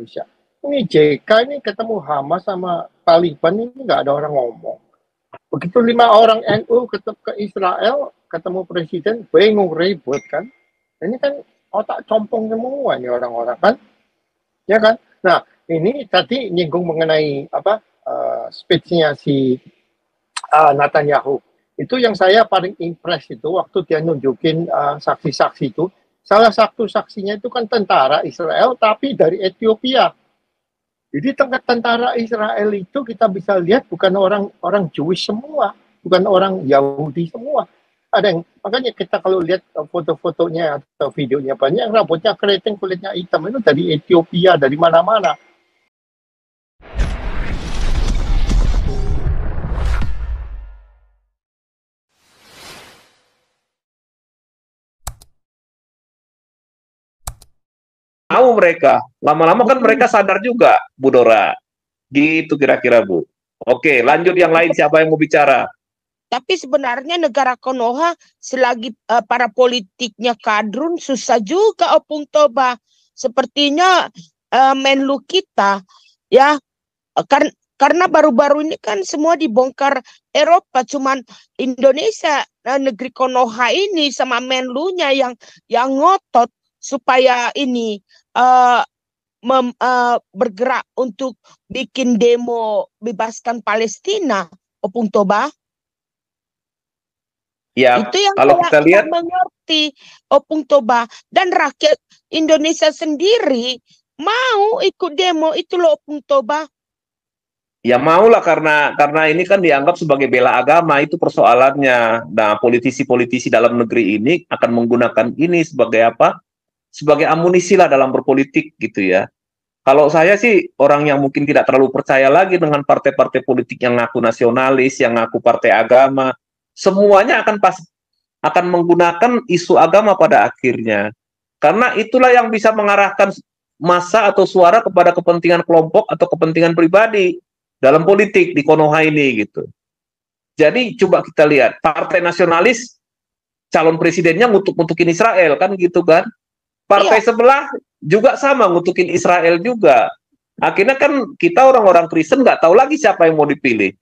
Indonesia. Ini JK ini ketemu Hamas sama Taliban ini nggak ada orang ngomong. Begitu 5 orang NU ketemu ke Israel, ketemu presiden, bingung ribut kan. Ini kan otak compong semua nih orang-orang kan, ya kan. Nah ini tadi nyinggung mengenai apa speech-nya si Netanyahu. Itu yang saya paling impress itu waktu dia nunjukin saksi-saksi itu. Salah satu saksinya itu kan tentara Israel tapi dari Ethiopia. Jadi tentara Israel itu kita bisa lihat bukan orang Jewish semua, bukan orang Yahudi semua. Ada yang makanya kita kalau lihat foto-fotonya atau videonya banyak yang rambutnya keriting, kulitnya hitam itu dari Ethiopia, dari mana-mana. Mau mereka, lama-lama kan mereka sadar juga, Bu Dora. Gitu kira-kira, Bu. Oke, lanjut yang lain, siapa yang mau bicara? Tapi sebenarnya negara Konoha selagi para politiknya kadrun susah juga Opung Toba. Sepertinya Menlu kita ya karena baru-baru ini kan semua dibongkar Eropa, cuman Indonesia negeri Konoha ini sama Menlunya yang ngotot supaya ini bergerak untuk bikin demo bebaskan Palestina, Opung Toba. Ya, itu yang kalau kita lihat mengerti Opung Toba, dan rakyat Indonesia sendiri mau ikut demo itu loh Opung Toba. Ya maulah karena ini kan dianggap sebagai bela agama, itu persoalannya. Nah, politisi-politisi dalam negeri ini akan menggunakan ini sebagai apa? Sebagai amunisi lah dalam berpolitik gitu ya. Kalau saya sih orang yang mungkin tidak terlalu percaya lagi dengan partai-partai politik yang ngaku nasionalis, yang ngaku partai agama, semuanya akan menggunakan isu agama pada akhirnya. Karena itulah yang bisa mengarahkan massa atau suara kepada kepentingan kelompok atau kepentingan pribadi dalam politik di Konoha ini gitu. Jadi coba kita lihat, partai nasionalis calon presidennya ngutuk-ngutukin Israel kan gitu kan. Partai sebelah juga sama ngutukin Israel juga. Akhirnya kan kita orang-orang Kristen nggak tahu lagi siapa yang mau dipilih.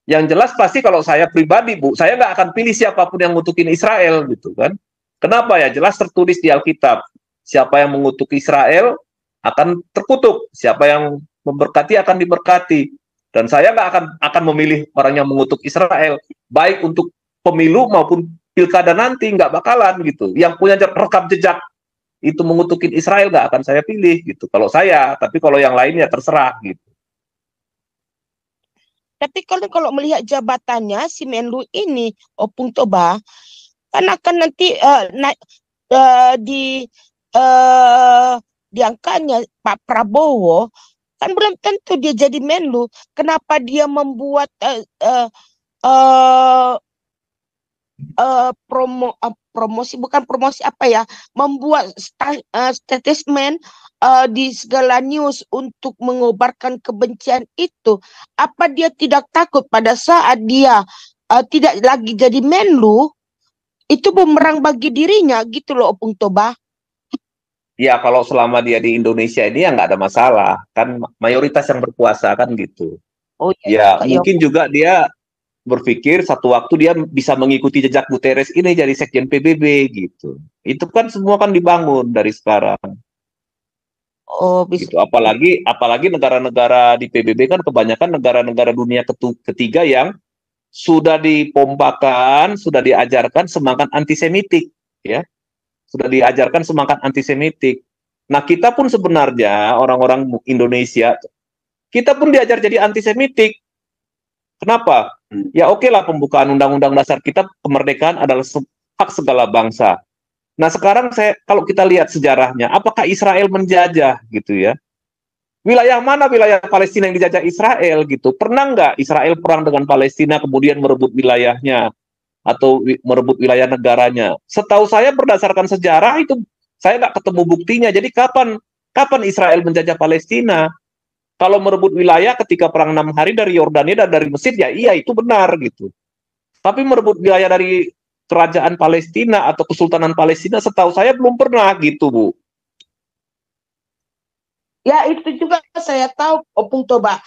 Yang jelas pasti kalau saya pribadi, Bu, saya nggak akan pilih siapapun yang ngutukin Israel gitu kan. Kenapa ya? Jelas tertulis di Alkitab. Siapa yang mengutuk Israel akan terkutuk. Siapa yang memberkati akan diberkati. Dan saya nggak akan memilih orang yang mengutuk Israel, baik untuk pemilu maupun pilkada nanti, nggak bakalan gitu. Yang punya rekam jejak itu mengutukin Israel nggak akan saya pilih gitu. Kalau saya, tapi kalau yang lainnya terserah gitu. Tapi kalau melihat jabatannya si Menlu ini Opung Toba kan akan nanti diangkatnya Pak Prabowo, kan belum tentu dia jadi Menlu. Kenapa dia membuat promosi, bukan promosi apa ya, membuat statement di segala news untuk mengobarkan kebencian itu? Apa dia tidak takut pada saat dia tidak lagi jadi Menlu, itu bumerang bagi dirinya gitu loh Opung Toba? Ya kalau selama dia di Indonesia ini ya nggak ada masalah, kan mayoritas yang berkuasa kan gitu. Oh ya mungkin juga dia berpikir satu waktu dia bisa mengikuti jejak Guterres ini jadi sekjen PBB gitu. Itu kan semua kan dibangun dari sekarang. Oh, bisa. Gitu. Apalagi negara-negara di PBB kan kebanyakan negara-negara dunia ketiga yang sudah dipompakan, sudah diajarkan semangat antisemitik, ya. Sudah diajarkan semangat antisemitik. Nah, kita pun sebenarnya orang-orang Indonesia, kita pun diajar jadi antisemitik. Kenapa? Ya oke lah, pembukaan Undang-Undang Dasar kita, kemerdekaan adalah hak segala bangsa. Nah sekarang kalau kita lihat sejarahnya, apakah Israel menjajah gitu ya? Wilayah mana wilayah Palestina yang dijajah Israel gitu? Pernah nggak Israel perang dengan Palestina kemudian merebut wilayahnya atau merebut wilayah negaranya? Setahu saya berdasarkan sejarah itu saya nggak ketemu buktinya. Jadi kapan Israel menjajah Palestina? Kalau merebut wilayah ketika perang 6 hari dari Yordania dan dari Mesir, ya iya itu benar gitu. Tapi merebut wilayah dari kerajaan Palestina atau Kesultanan Palestina, setahu saya belum pernah gitu, Bu. Ya itu juga saya tahu, Opung Toba.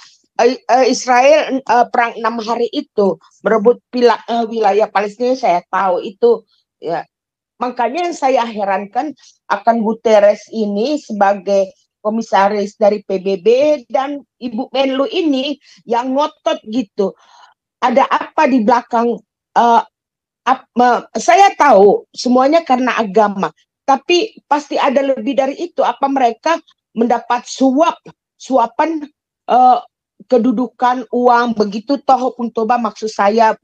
Israel perang 6 hari itu merebut wilayah Palestina, saya tahu itu. Ya, makanya yang saya herankan akan Guterres ini sebagai komisaris dari PBB dan Ibu Menlu ini yang ngotot gitu. Ada apa di belakang? Uh, saya tahu semuanya karena agama, tapi pasti ada lebih dari itu. Apa mereka mendapat suapan uh, kedudukan uang begitu toh Toba maksud saya.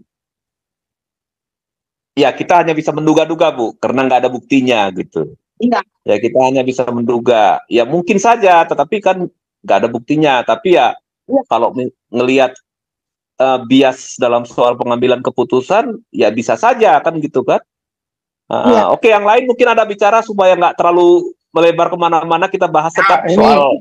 Ya, kita hanya bisa menduga-duga, Bu, karena nggak ada buktinya gitu. Iya. Ya, kita hanya bisa menduga. Ya, mungkin saja, tetapi kan nggak ada buktinya. Tapi ya, kalau ngelihat bias dalam soal pengambilan keputusan, ya bisa saja kan gitu kan. Oke, yang lain mungkin ada bicara supaya nggak terlalu melebar kemana-mana, kita bahas tetap soal.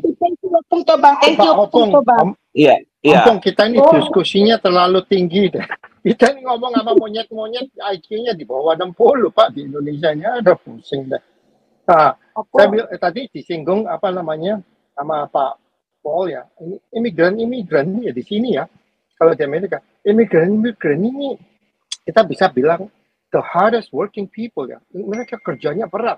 Iya. Opung, kita ini diskusinya terlalu tinggi deh. Kita ini ngomong sama monyet-monyet, IQ-nya di bawah 60, Pak. Di Indonesia ini ada pusing deh. Nah, saya tadi disinggung apa namanya sama Pak Paul ya. Ini imigran ya di sini ya. Kalau di Amerika, imigran ini kita bisa bilang the hardest working people ya. Mereka kerjanya berat,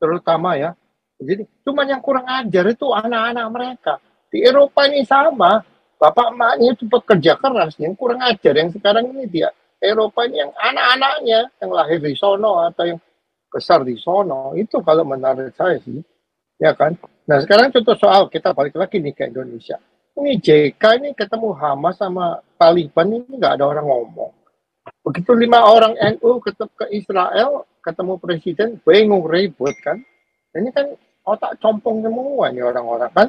terutama ya. Jadi cuma yang kurang ajar itu anak-anak mereka. Di Eropa ini sama. Bapak emaknya itu pekerja keras, yang kurang ajar yang sekarang ini dia Eropa ini yang anak-anaknya yang lahir di sono atau yang besar di sono, itu kalau menurut saya sih, ya kan. Nah sekarang contoh soal kita balik lagi nih ke Indonesia. Ini JK ini ketemu Hamas sama Taliban ini nggak ada orang ngomong. Begitu 5 orang NU ke Israel ketemu presiden, bingung ribut kan. Ini kan otak compong semua nih orang-orang kan,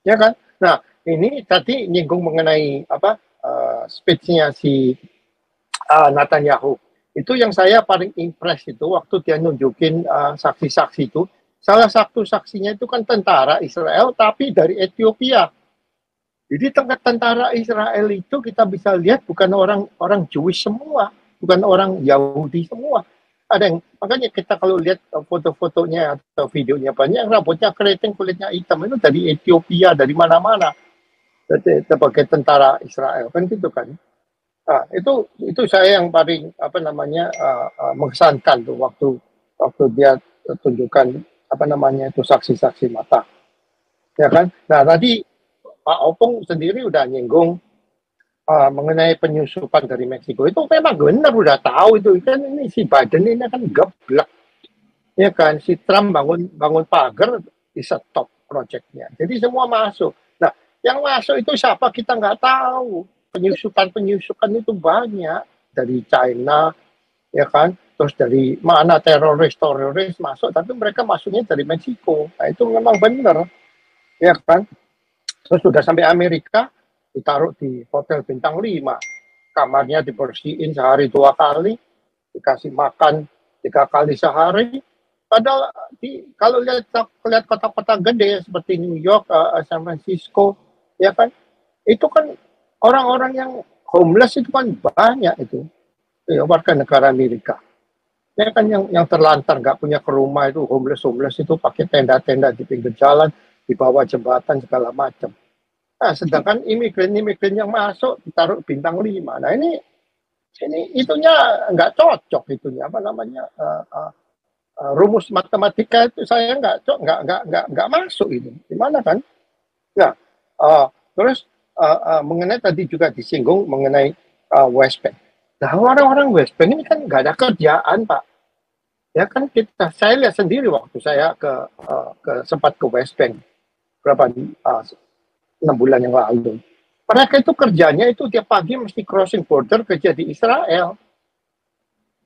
ya kan. Nah ini tadi nyinggung mengenai apa speech-nya si Netanyahu. Itu yang saya paling impress itu waktu dia nunjukin saksi-saksi itu. Salah satu saksinya itu kan tentara Israel tapi dari Ethiopia. Jadi tentara Israel itu kita bisa lihat bukan orang Jewish semua, bukan orang Yahudi semua. Ada yang makanya kita kalau lihat foto-fotonya atau videonya banyak rambutnya keriting, kulitnya hitam itu dari Ethiopia, dari mana-mana. Sebagai tentara Israel kan gitu kan. Nah, itu saya yang paling apa namanya mengesankan tuh waktu dia tunjukkan apa namanya itu saksi-saksi mata, ya kan. Nah tadi Pak Opung sendiri udah nyinggung mengenai penyusupan dari Meksiko, itu memang benar udah tahu itu kan. Ini si Biden ini kan geblek, ya kan. Si Trump bangun pagar di stop proyeknya, jadi semua masuk. Nah yang masuk itu siapa kita nggak tahu. Penyusupan itu banyak dari China, ya kan. Terus dari mana teroris masuk, tapi mereka masuknya dari Meksiko. Nah itu memang benar, ya kan. Terus sudah sampai Amerika, ditaruh di hotel bintang 5, kamarnya dibersihin sehari 2 kali, dikasih makan 3 kali sehari. Padahal kalau lihat kota-kota gede seperti New York, San Francisco, ya kan, itu kan orang-orang yang homeless itu kan banyak itu, ya, warga negara Amerika. Ya kan yang terlantar nggak punya ke rumah itu homeless itu pakai tenda-tenda di pinggir jalan, di bawah jembatan segala macam. Nah, sedangkan imigran yang masuk ditaruh bintang 5. Nah ini itunya nggak cocok itunya apa namanya rumus matematika itu saya nggak masuk itu gimana kan. Nah terus mengenai tadi juga disinggung mengenai West Bank. Nah orang-orang West Bank ini kan nggak ada kerjaan Pak. Ya kan saya lihat sendiri waktu saya sempat ke West Bank berapa 6 bulan yang lalu. Mereka itu kerjanya itu tiap pagi mesti crossing border kerja di Israel.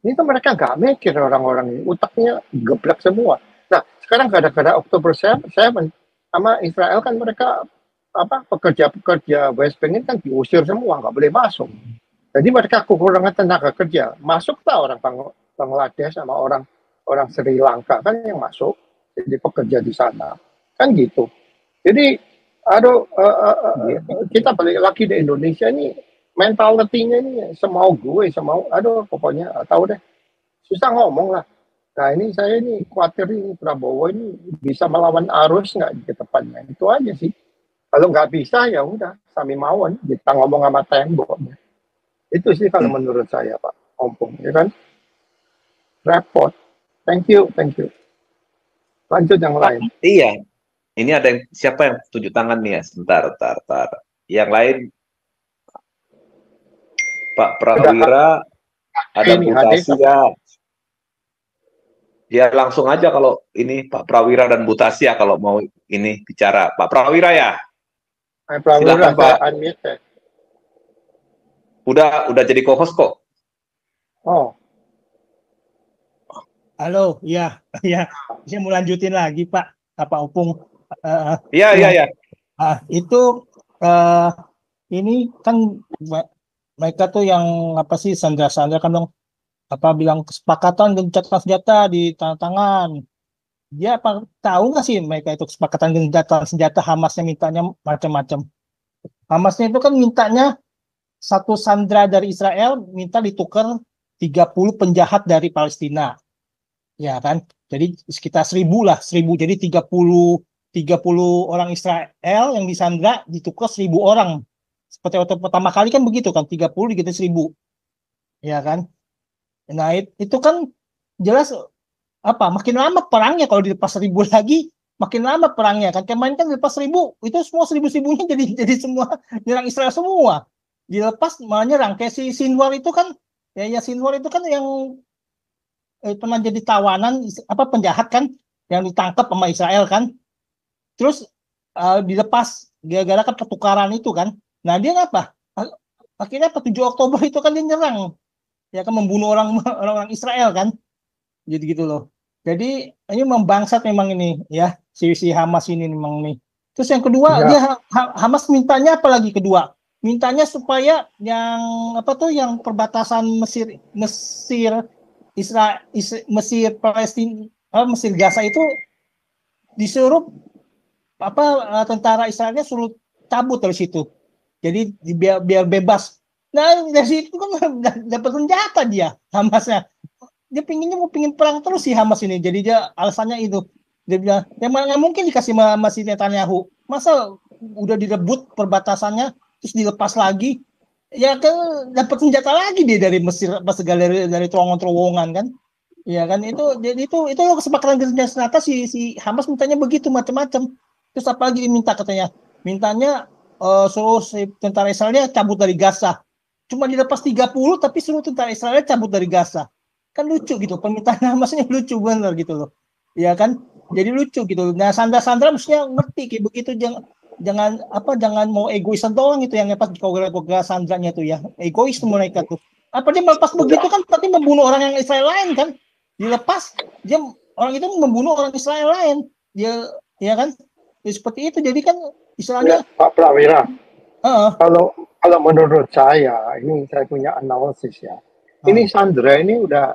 Ini tuh mereka nggak mikir orang-orang ini, otaknya geblek semua. Nah sekarang gara-gara Oktober 7 sama Israel kan mereka pekerja West Bank ini kan diusir semua, nggak boleh masuk. Jadi mereka kekurangan tenaga kerja. Masuklah orang Bangladesh sama orang Sri Lanka kan yang masuk jadi pekerja di sana kan gitu. Jadi kita balik lagi di Indonesia ini mentality-nya ini semau gue, pokoknya tahu deh, susah ngomong lah. Nah ini saya ini khawatir ini Prabowo ini bisa melawan arus nggak ke depannya. Itu aja sih. Kalau nggak bisa ya udah sami mawon kita ngomong sama tembok. Itu sih kalau menurut saya Pak Ompong, ya kan? Repot. Thank you, thank you. Lanjut yang Pak, lain. iya. Ini ada yang, siapa yang tunjuk tangan nih ya? Sebentar. Yang lain, Pak Prawira, ada Ini mutasi HD ya. Ya langsung aja kalau ini Pak Prawira dan mutasi ya kalau mau ini bicara. Pak Prawira ya, Prawira, silakan saya Pak. unmute. Udah jadi co-host kok. Oh, Halo, ya, ya, saya mau lanjutin lagi Pak, Pak Opung. Iya. Itu eh, ini kan mereka tuh yang apa sih sandra-sandra kan dong, apa bilang kesepakatan gencatan senjata di tangan tangan. Dia apa tahu nggak sih mereka itu kesepakatan gencatan senjata Hamasnya mintanya macam-macam. Hamasnya itu kan mintanya satu sandra dari Israel minta ditukar 30 penjahat dari Palestina. Ya kan, jadi sekitar 1.000 lah, 1.000. Jadi 30 orang Israel yang disandra ditukar 1.000 orang. Seperti waktu pertama kali kan begitu kan, 30 diganti 1.000, ya kan. Nah itu kan jelas apa, makin lama perangnya kalau dilepas 1.000 lagi, makin lama perangnya kan. Kemarin kan dilepas 1.000, itu semua 1.000-1.000-nya jadi semua nyerang Israel semua. Dilepas malah nyerang, kayak si Sinwar itu kan, ya Sinwar itu kan yang pernah jadi tawanan apa penjahat kan yang ditangkap sama Israel kan, terus dilepas gara-gara kan pertukaran itu kan. Nah dia apa akhirnya 7 Oktober itu kan dia nyerang, ya kan, membunuh orang Israel kan, jadi gitu loh. Jadi ini membangsat memang ini ya, si Hamas ini memang nih. Terus yang kedua ya. dia Hamas mintanya apa lagi kedua, mintanya supaya yang apa tuh yang perbatasan Mesir Israel, Mesir Palestina, Mesir Gaza itu disuruh apa tentara Israelnya suruh cabut dari situ. Jadi biar bebas. Nah dari situ kan dapat senjata dia Hamasnya. Dia mau pingin perang terus si Hamas ini. Jadi dia alasannya itu. Dia bilang, ya nggak mungkin dikasih sama si Netanyahu. Masa udah direbut perbatasannya terus dilepas lagi? Ya kan dapat senjata lagi dia dari Mesir, pas dari terowongan-terowongan kan. Iya kan, itu kesepakatan kerja senjata si Hamas mintanya begitu macam-macam. Terus apalagi diminta katanya? Mintanya suruh si tentara Israelnya cabut dari Gaza. Cuma dilepas 30 tapi suruh tentara Israelnya cabut dari Gaza. Kan lucu gitu, permintaan Hamasnya lucu bener gitu loh. Iya kan? Jadi lucu gitu. Nah, Sandra mestinya ngerti kayak begitu, jangan mau egoisan doang itu yang pas kalau Sandranya tuh ya. Egois mereka tuh. Apa dia melepas begitu kan berarti membunuh orang yang Israel lain kan? Dilepas dia orang itu membunuh orang Israel lain, dia ya kan, ya, seperti itu. Jadi kan Ya, istilahnya Pak Prawira, kalau menurut saya, ini saya punya analisis ya. Ini Sandra ini udah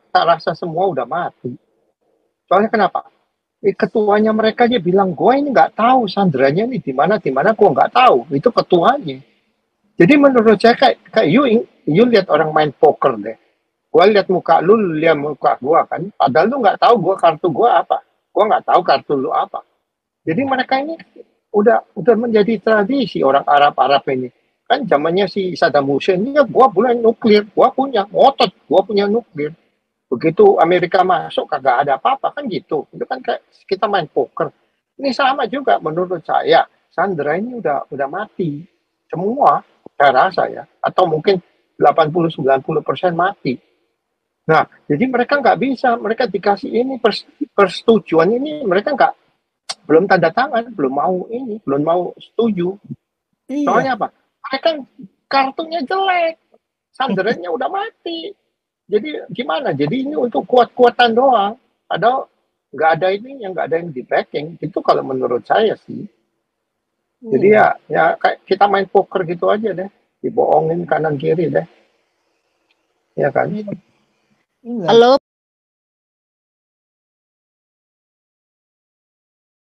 tak rasa semua udah mati. Soalnya kenapa? Ketuanya mereka dia bilang, gue ini nggak tahu Sandranya ini di mana gue nggak tahu. Itu ketuanya. Jadi menurut saya kayak you lihat orang main poker deh. Gue lihat muka lu lihat muka gue kan. Padahal lu nggak tahu gue kartu gue apa. Gue nggak tahu kartu lu apa. Jadi mereka ini udah menjadi tradisi orang Arab ini. Kan zamannya si Saddam Hussein ini ya gue punya nuklir, gue punya otot, gue punya nuklir. Begitu Amerika masuk kagak ada apa-apa kan gitu. Itu kan kayak kita main poker. Ini sama juga menurut saya. Sandra ini udah mati semua, saya rasa ya. Atau mungkin 80-90% mati. Nah, jadi mereka nggak bisa, mereka dikasih ini persetujuan ini, mereka belum tanda tangan, belum mau setuju. iya. Soalnya apa? Mereka kartunya jelek, sandarannya udah mati. Jadi gimana? Jadi ini untuk kuat-kuatan doang. Padahal nggak ada ini, yang nggak ada yang di backing. Itu kalau menurut saya sih. Jadi ya kayak kita main poker gitu aja deh, dibohongin kanan kiri deh, ya kan? Iya. Halo